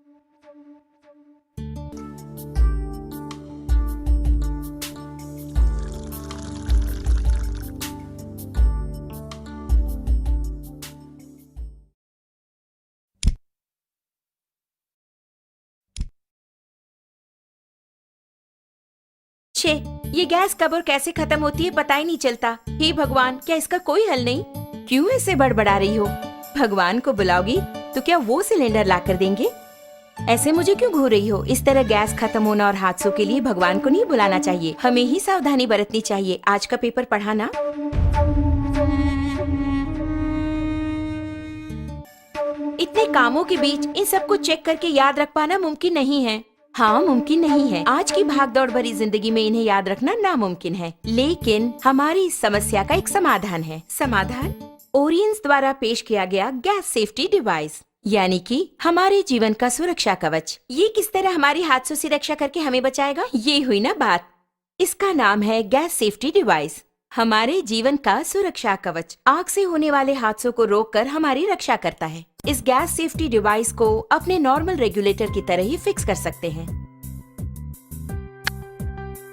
छे, ये गैस कब और कैसे खत्म होती है पता ही नहीं चलता। हे भगवान, क्या इसका कोई हल नहीं? क्यों ऐसे बड़बड़ा रही हो? भगवान को बुलाओगी तो क्या वो सिलेंडर ला कर देंगे? ऐसे मुझे क्यों घूर रही हो? इस तरह गैस खत्म होना और हादसों के लिए भगवान को नहीं बुलाना चाहिए, हमें ही सावधानी बरतनी चाहिए। आज का पेपर पढ़ा ना? इतने कामों के बीच इन सबको चेक करके याद रख पाना मुमकिन नहीं है। हाँ, मुमकिन नहीं है। आज की भागदौड़ भरी जिंदगी में इन्हें याद रखना नामुमकिन है, लेकिन हमारी इस समस्या का एक समाधान है। समाधान ओरियंस द्वारा पेश किया गया गैस सेफ्टी डिवाइस, यानी कि हमारे जीवन का सुरक्षा कवच। ये किस तरह हमारी हादसों से रक्षा करके हमें बचाएगा, ये हुई ना बात। इसका नाम है गैस सेफ्टी डिवाइस, हमारे जीवन का सुरक्षा कवच। आग से होने वाले हादसों को रोककर हमारी रक्षा करता है। इस गैस सेफ्टी डिवाइस को अपने नॉर्मल रेगुलेटर की तरह ही फिक्स कर सकते हैं।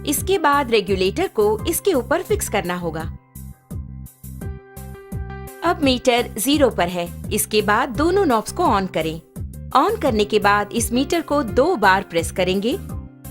इसके बाद रेगुलेटर को इसके ऊपर फिक्स करना होगा। अब मीटर 0 पर है। इसके बाद दोनों नॉब्स को ऑन करें। ऑन करने के बाद इस मीटर को 2 बार प्रेस करेंगे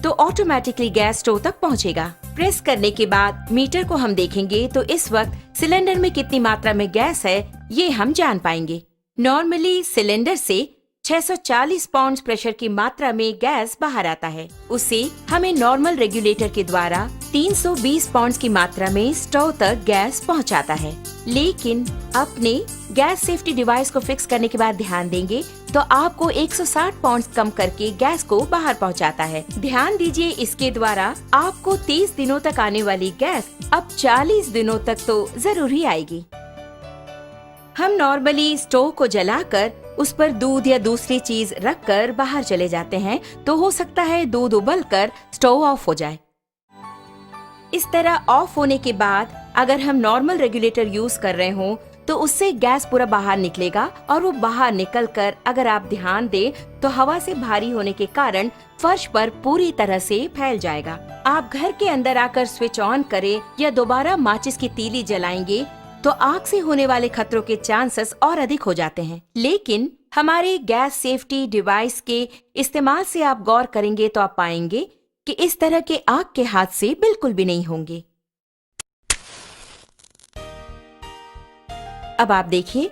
तो ऑटोमेटिकली गैस स्टोव तक पहुंचेगा। प्रेस करने के बाद मीटर को हम देखेंगे तो इस वक्त सिलेंडर में कितनी मात्रा में गैस है ये हम जान पाएंगे। नॉर्मली सिलेंडर से 640 पाउंड प्रेशर की मात्रा में गैस बाहर आता है। उसे हमें नॉर्मल रेगुलेटर के द्वारा 320 पाउंड की मात्रा में स्टोव तक गैस पहुंचाता है। लेकिन अपने गैस सेफ्टी डिवाइस को फिक्स करने के बाद ध्यान देंगे तो आपको 160 पाउंड कम करके गैस को बाहर पहुंचाता है। ध्यान दीजिए, इसके द्वारा आपको 30 दिनों तक आने वाली गैस अब 40 दिनों तक तो जरूर ही आएगी। हम नॉर्मली स्टोव को जलाकर उस पर दूध या दूसरी चीज रखकर बाहर चले जाते हैं तो हो सकता है दूध उबलकर स्टोव ऑफ हो जाए। इस तरह ऑफ होने के बाद अगर हम नॉर्मल रेगुलेटर यूज कर रहे हों तो उससे गैस पूरा बाहर निकलेगा और वो बाहर निकलकर अगर आप ध्यान दें तो हवा से भारी होने के कारण फर्श पर पूरी तरह से फैल जाएगा। आप घर के अंदर आकर स्विच ऑन करें या दोबारा माचिस की तीली जलाएंगे तो आग से होने वाले खतरों के चांसेस और अधिक हो जाते हैं। लेकिन हमारे गैस सेफ्टी डिवाइस के इस्तेमाल से आप गौर करेंगे तो आप पाएंगे कि इस तरह के आग के हादसे बिल्कुल भी नहीं होंगे। अब आप देखिए,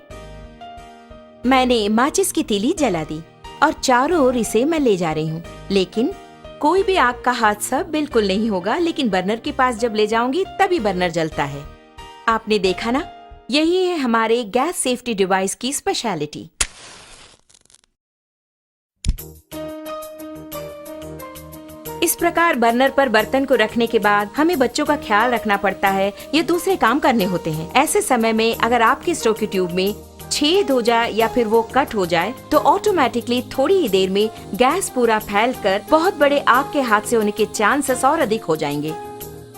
मैंने माचिस की तीली जला दी और चारों ओर इसे मैं ले जा रही हूँ, लेकिन कोई भी आग का हादसा बिल्कुल नहीं होगा। लेकिन बर्नर के पास जब ले जाऊंगी तभी बर्नर जलता है। आपने देखा ना, यही है हमारे गैस सेफ्टी डिवाइस की स्पेशलिटी। इस प्रकार बर्नर पर बर्तन को रखने के बाद हमें बच्चों का ख्याल रखना पड़ता है या दूसरे काम करने होते हैं। ऐसे समय में अगर आपके स्टोव की ट्यूब में छेद हो जाए या फिर वो कट हो जाए तो ऑटोमेटिकली थोड़ी ही देर में गैस पूरा फैलकर बहुत बड़े आग के हादसे होने के चांसेस और अधिक हो जाएंगे।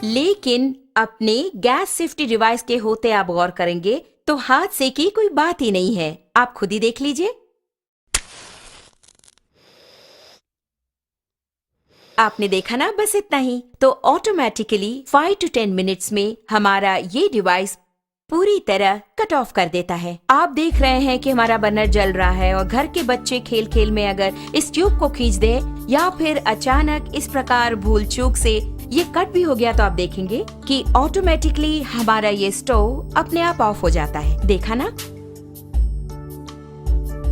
लेकिन अपने गैस सेफ्टी डिवाइस के होते आप गौर करेंगे तो हादसे की कोई बात ही नहीं है। आप खुद ही देख लीजिए। आपने देखा ना, बस इतना ही। तो ऑटोमेटिकली 5 to 10 मिनट्स में हमारा ये डिवाइस पूरी तरह कट ऑफ कर देता है। आप देख रहे हैं कि हमारा बर्नर जल रहा है और घर के बच्चे खेल खेल में अगर इस ट्यूब को खींच दे या फिर अचानक इस प्रकार भूल चूक से ये कट भी हो गया तो आप देखेंगे कि ऑटोमेटिकली हमारा ये स्टोव अपने आप ऑफ हो जाता है। देखा ना,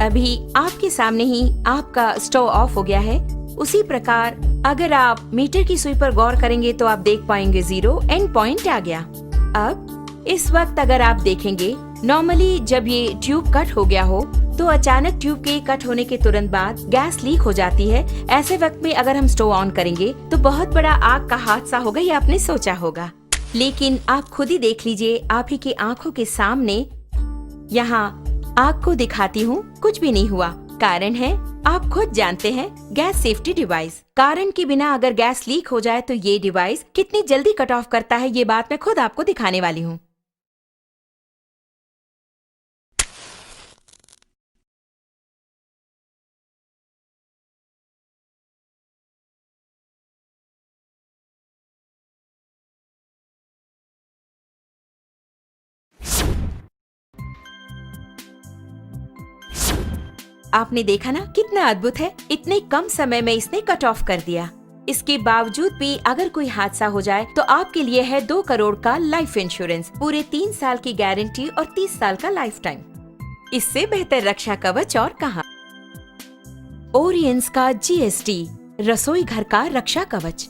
अभी आपके सामने ही आपका स्टोव ऑफ हो गया है। उसी प्रकार अगर आप मीटर की सुई पर गौर करेंगे तो आप देख पाएंगे 0 एंड पॉइंट आ गया। अब इस वक्त अगर आप देखेंगे, नॉर्मली जब ये ट्यूब कट हो गया हो तो अचानक ट्यूब के कट होने के तुरंत बाद गैस लीक हो जाती है। ऐसे वक्त में अगर हम स्टोव ऑन करेंगे तो बहुत बड़ा आग का हादसा होगा, ये आपने सोचा होगा। लेकिन आप खुद ही देख लीजिए, आप ही की आंखों के सामने यहाँ आग को दिखाती हूँ, कुछ भी नहीं हुआ। कारण है, आप खुद जानते हैं, गैस सेफ्टी डिवाइस। कारण के बिना अगर गैस लीक हो जाए तो ये डिवाइस कितनी जल्दी कट ऑफ करता है, ये बात मैं खुद आपको दिखाने वाली हूँ। आपने देखा ना कितना अद्भुत है, इतने कम समय में इसने कट ऑफ कर दिया। इसके बावजूद भी अगर कोई हादसा हो जाए तो आपके लिए है 2 करोड़ का लाइफ इंश्योरेंस, पूरे 3 साल की गारंटी और 30 साल का लाइफ टाइम। इससे बेहतर रक्षा कवच और कहाँ। ओरियंस का GST, रसोई घर का रक्षा कवच।